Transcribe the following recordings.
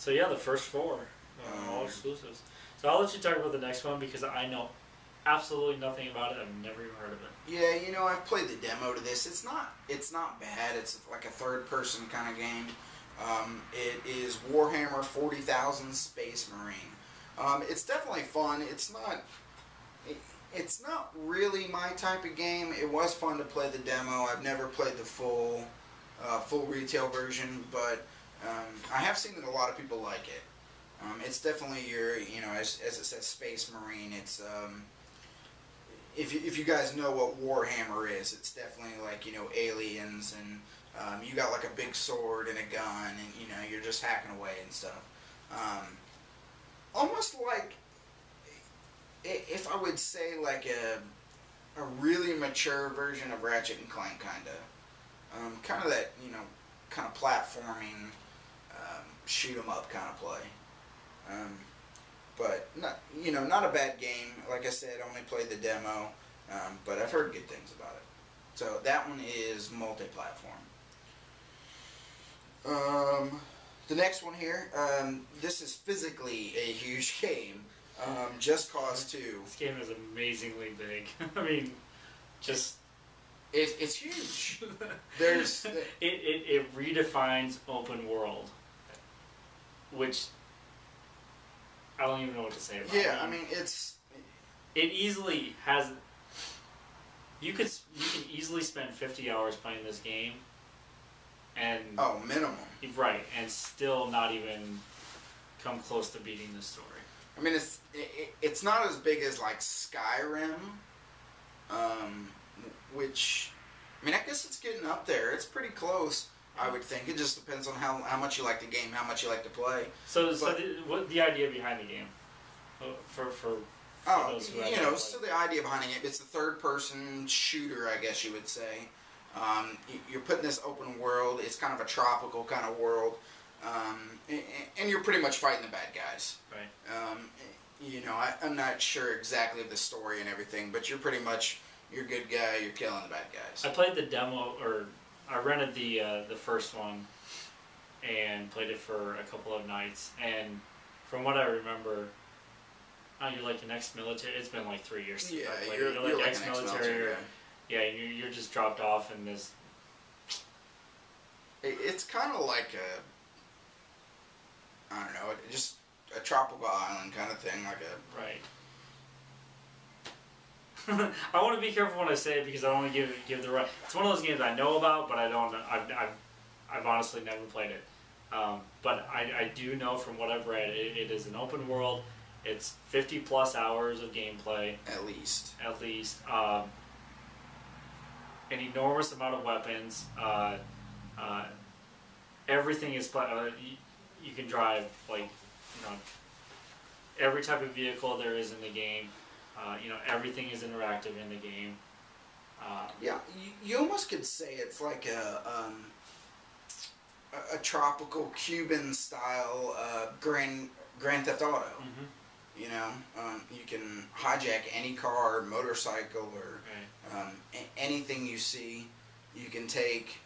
So yeah, the first four, all exclusives. So I'll let you talk about the next one because I know absolutely nothing about it. I've never even heard of it. Yeah, you know, I've played the demo to this. It's not bad. It's like a third-person kind of game. It is Warhammer 40,000 Space Marine. It's definitely fun. It's not really my type of game. It was fun to play the demo. I've never played the full retail version, but I have seen that a lot of people like it. It's definitely your, as it says, Space Marine. It's if you guys know what Warhammer is, it's definitely like aliens, and you got like a big sword and a gun, and you're just hacking away and stuff. Almost like, if I would say, like a really mature version of Ratchet and Clank, kind of that kind of platforming, shoot 'em up kind of play. But not a bad game. Like I said, only played the demo, but I've heard good things about it. So that one is multi-platform. The next one here, this is physically a huge game. Just Cause 2. This game is amazingly big. I mean, just it's huge. There's it redefines open world, which I don't even know what to say about. Yeah, it. I mean it easily has. You can easily spend 50 hours playing this game, and minimum. Right, and still not even come close to beating the story. I mean, it's not as big as like Skyrim, which, I mean, I guess it's getting up there. It's pretty close, I would think. It just depends on how much you like the game, how much you like to play. So what the idea behind the game? For those who so the idea behind it, it's a third-person shooter, I guess you would say. You're put in this open world. It's kind of a tropical kind of world. And you're pretty much fighting the bad guys. Right. I'm not sure exactly of the story and everything, but you're pretty much, you're a good guy, you're killing the bad guys. I played the demo, or I rented the first one and played it for a couple of nights, and from what I remember, you're like an ex-military. It's been like 3 years since I played it. You're like ex-military. Yeah, you're just dropped off in this. It's kind of like I don't know, just a tropical island kind of thing, like a... Right. I want to be careful when I say it because I don't want to give the right... It's one of those games I know about, but I don't... I've honestly never played it. But I do know from what I've read, it is an open world. It's 50 plus hours of gameplay. At least. At least. An enormous amount of weapons. Everything is... you can drive, like, every type of vehicle there is in the game. Everything is interactive in the game. Yeah, you almost could say it's like a tropical Cuban style Grand Theft Auto. Mm-hmm. You can hijack any car, motorcycle, or anything you see. You can take,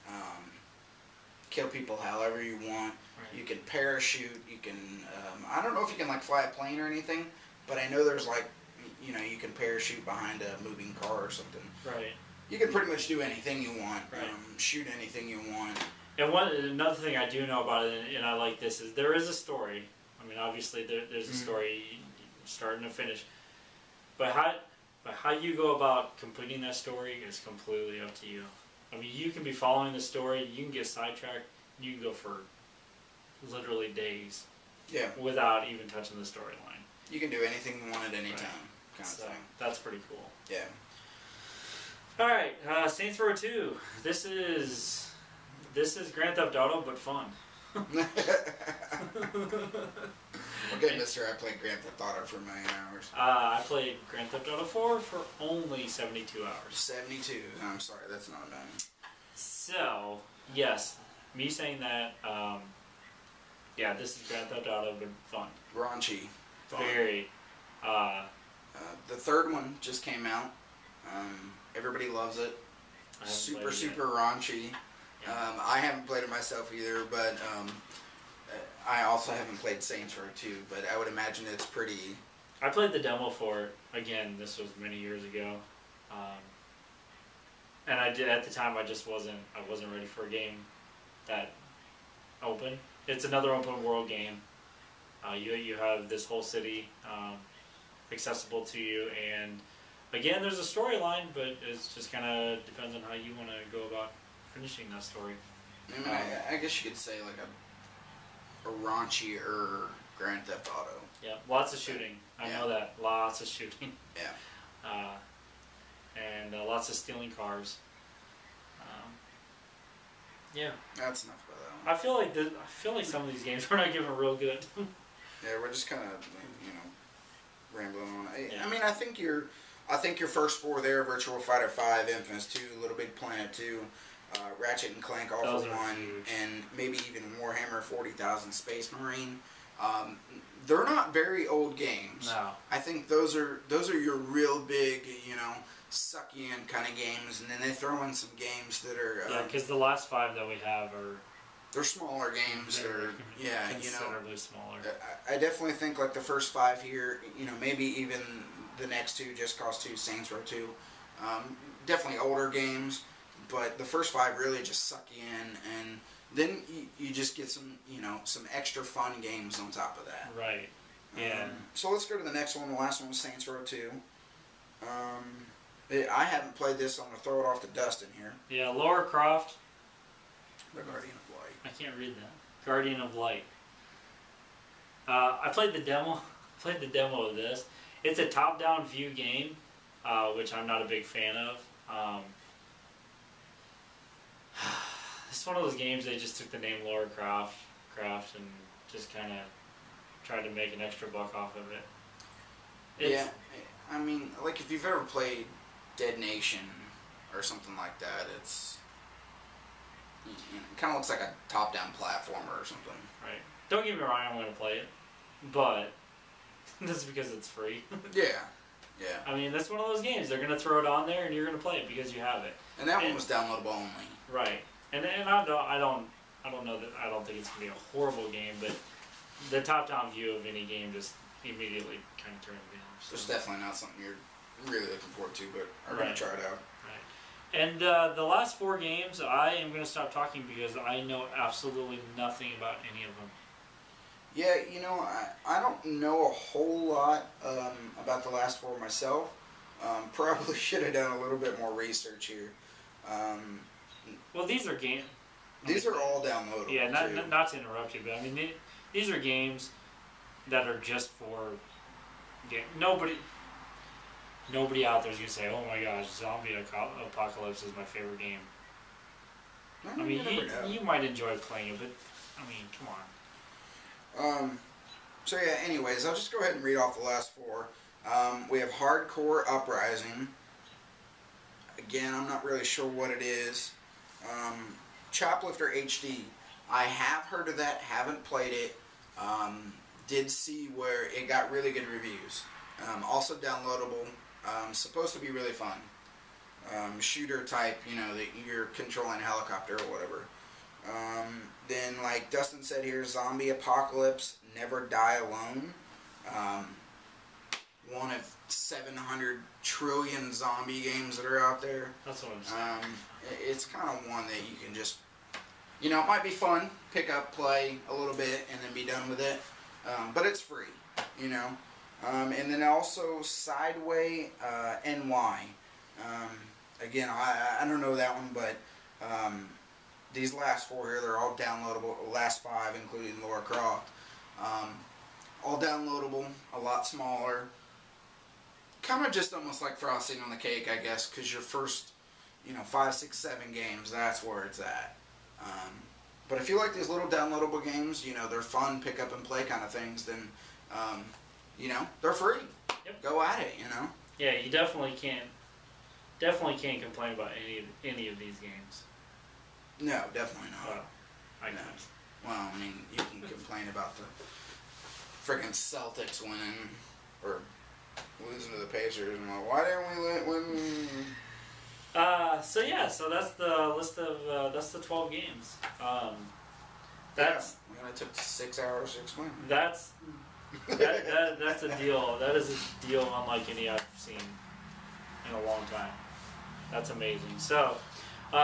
kill people however you want. Right. You can parachute. You can. I don't know if you can like fly a plane or anything, but I know there's like, you can parachute behind a moving car or something. Right. You can pretty much do anything you want. Right. Shoot anything you want. And another thing I do know about it, and I like this, is there is a story. I mean, obviously there's a story, starting to finish. But how you go about completing that story is completely up to you. I mean, you can be following the story, you can get sidetracked, you can go for literally days. Yeah. Without even touching the storyline. You can do anything you want at any time, kind of thing. That's pretty cool. Yeah. All right, Saints Row 2. This is Grand Theft Auto, but fun. Okay, mister, I played Grand Theft Auto for a million hours. I played Grand Theft Auto 4 for only 72 hours. 72. I'm sorry, that's not bad. So, yes, me saying that, yeah, this is Grand Theft Auto, but fun. Raunchy. Fun. Very. The third one just came out. Everybody loves it. Super raunchy. Yeah. I haven't played it myself either, but I also haven't played Saints Row 2, but I would imagine it's pretty... I played the demo for it. Again, this was many years ago. And I did, at the time, I wasn't ready for a game that open. It's another open world game. You have this whole city accessible to you, and again, there's a storyline, but it just kind of depends on how you want to go about finishing that story. I mean, I guess you could say like a raunchier Grand Theft Auto. Yeah, lots of shooting. I know that. Lots of shooting. Yeah. And lots of stealing cars. Yeah. That's enough about that one. I feel like some of these games we're not giving real good. Yeah, we're just kind of rambling on. I mean, I think your first four there: Virtual Fighter 5, Infamous 2, Little Big Planet 2, Ratchet and Clank All for One, and maybe even Warhammer 40,000: Space Marine. They're not very old games. No. I think those are your real big, suck you in kind of games, and then they throw in some games that are because the last 5 that we have are. They're smaller games, or considerably smaller. I definitely think like the first 5 here, maybe even the next 2, Just Cause 2, Saints Row 2, definitely older games, but the first 5 really just suck you in, and then you just get some some extra fun games on top of that. Right. Yeah. So let's go to the next one. The last one was Saints Row 2. I haven't played this, so I'm gonna throw it off to Dustin here. Yeah, Lara Croft. The Guardian of Light. I can't read that. Guardian of Light. I played the demo. Played the demo of this. It's a top-down view game, which I'm not a big fan of. It's one of those games they just took the name Lara Croft and just kind of tried to make an extra buck off of it. Yeah, I mean, like if you've ever played Dead Nation or something like that, it's it kind of looks like a top-down platformer or something. Right. Don't get me wrong, I'm going to play it, but that's because it's free. Yeah. Yeah. I mean, that's one of those games. They're going to throw it on there, and you're going to play it because you have it. And that one was downloadable only. Right. And I don't know that I don't think it's going to be a horrible game, but the top-down view of any game just immediately kind of turns me off. So. It's definitely not something you're really looking forward to, but I'm going to try it out. Right. And the last 4 games, I am going to stop talking because I know absolutely nothing about any of them. Yeah, I don't know a whole lot about the last 4 myself. Probably should have done a little bit more research here. Well, these are games. These are all downloadable. Yeah, not to interrupt you, but I mean, these are games that are just for game. Nobody out there is gonna say, "Oh my gosh, Zombie Apocalypse is my favorite game." I mean, you might enjoy playing it, but I mean, come on. So yeah. Anyways, I'll just go ahead and read off the last 4. We have Hardcore Uprising. Again, I'm not really sure what it is. Choplifter HD. I have heard of that. Haven't played it. Did see where it got really good reviews. Also downloadable. Supposed to be really fun. Shooter type, that you're controlling a helicopter or whatever. Then, like Dustin said here, Zombie Apocalypse, Never Die Alone. One of 700 trillion zombie games that are out there. That's what I'm saying. It's kind of one that you can just, it might be fun, pick up, play a little bit, and then be done with it. But it's free, And then also Sideway NY. Again, I don't know that one, but these last 4 here, they're all downloadable. The last 5, including Lara Croft. All downloadable, a lot smaller. Kind of just almost like frosting on the cake, I guess, because your first, 5, 6, 7 games, that's where it's at. But if you like these little downloadable games, they're fun, pick up and play kind of things, then, they're free. Yep. Go at it, Yeah, you definitely can't complain about any of these games. No, definitely not. Well, I can't. Well, I mean, you can complain about the freaking Celtics winning or losing to the Pacers, and like, why didn't we win? So that's the list of that's the 12 games. That's it took 6 hours to explain. That's that's a deal. That is a deal unlike any I've seen in a long time. That's amazing. So,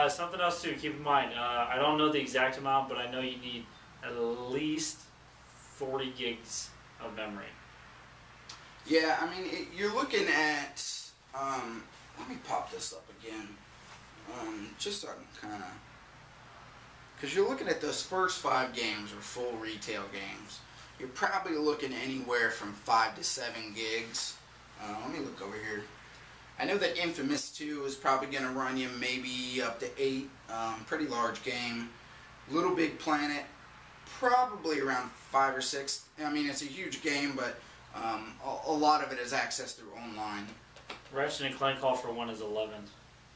something else too. Keep in mind. I don't know the exact amount, but I know you need at least 40 gigs of memory. Yeah, I mean, you're looking at. Let me pop this up again, just so I can kind of. Because you're looking at those first 5 games are full retail games. You're probably looking anywhere from 5 to 7 gigs. Let me look over here. I know that Infamous 2 is probably going to run you maybe up to 8. Pretty large game. Little Big Planet, probably around 5 or 6. I mean, it's a huge game, but a lot of it is accessed through online. Ratchet and Clank Call for One is 11.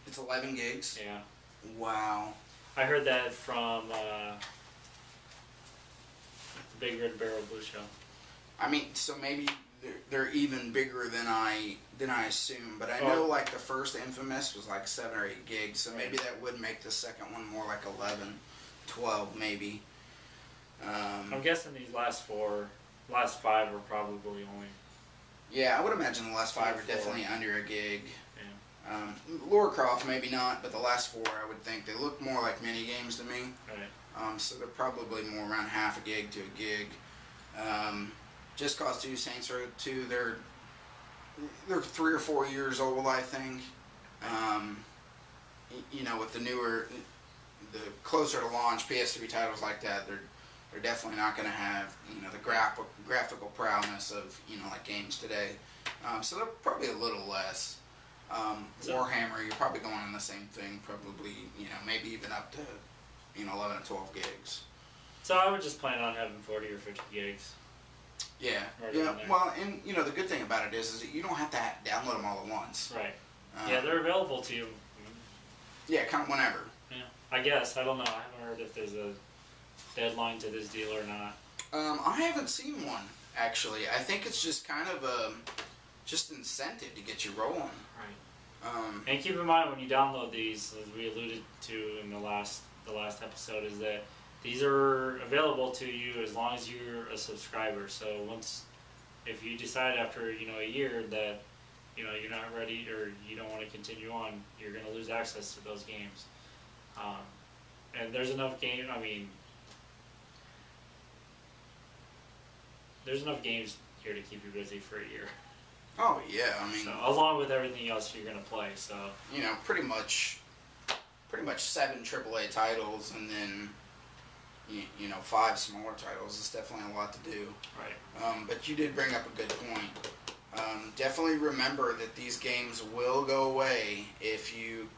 It's 11 gigs? Yeah. Wow. I heard that from the Big Red Barrel Blue Show. I mean, so maybe they're even bigger than I assume, but I know like the first Infamous was like 7 or 8 gigs, so maybe that would make the second one more like 11, 12 maybe. I'm guessing these last 5 are probably only. Yeah, I would imagine the last 5 are definitely under a gig. Yeah. Lara Croft maybe not, but the last 4 I would think they look more like mini games to me. Right. So they're probably more around half a gig to a gig. Just Cause 2, Saints Row 2, they're 3 or 4 years old, I think. You know, with the closer to launch PS3 titles like that, they're definitely not going to have, you know, the graphical prowess of, you know, like games today. So they're probably a little less. Warhammer, you're probably going on the same thing, probably, you know, maybe even up to, you know, 11 to 12 gigs. So I would just plan on having 40 or 50 gigs. Yeah, yeah. Well, and you know the good thing about it is that you don't have to download them all at once. Right. Yeah, they're available to you. Yeah, kind of whenever. Yeah, I guess. I don't know. I haven't heard if there's a deadline to this deal or not. I haven't seen one actually. I think it's just kind of just incentive to get you rolling. Right. And keep in mind when you download these, as we alluded to in the last episode, is that these are available to you as long as you're a subscriber. So if you decide after, you know, a year that, you know, you're not ready or you don't want to continue on, you're going to lose access to those games. And there's enough games here to keep you busy for a year. Oh yeah, I mean, so, along with everything else you're going to play. So you know, pretty much 7 AAA titles and then. You know, 5 smaller titles is definitely a lot to do. Right. But you did bring up a good point. Definitely remember that these games will go away if you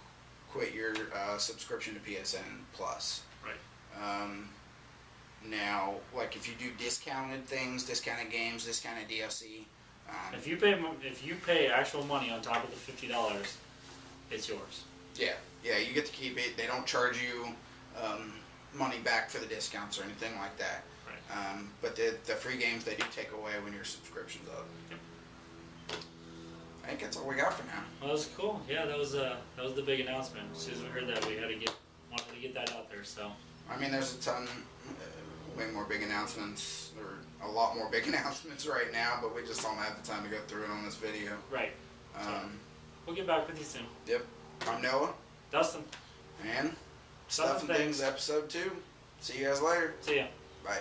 quit your subscription to PSN Plus. Right. Now, like if you do discounted things, discounted games, discounted DLC. If you pay actual money on top of the $50, it's yours. Yeah, you get to keep it. They don't charge you. Money back for the discounts or anything like that. Right. But the free games they do take away when your subscription's up. Yep. I think that's all we got for now. Well, that was cool. Yeah, that was the big announcement. As soon as we heard that, we wanted to get that out there. So. I mean, there's a ton, way more big announcements, or a lot more big announcements right now, but we just don't have the time to go through it on this video. Right. So, we'll get back with you soon. Yep. I'm Noah. Dustin. And StuffNThings episode 2. See you guys later. See ya. Bye.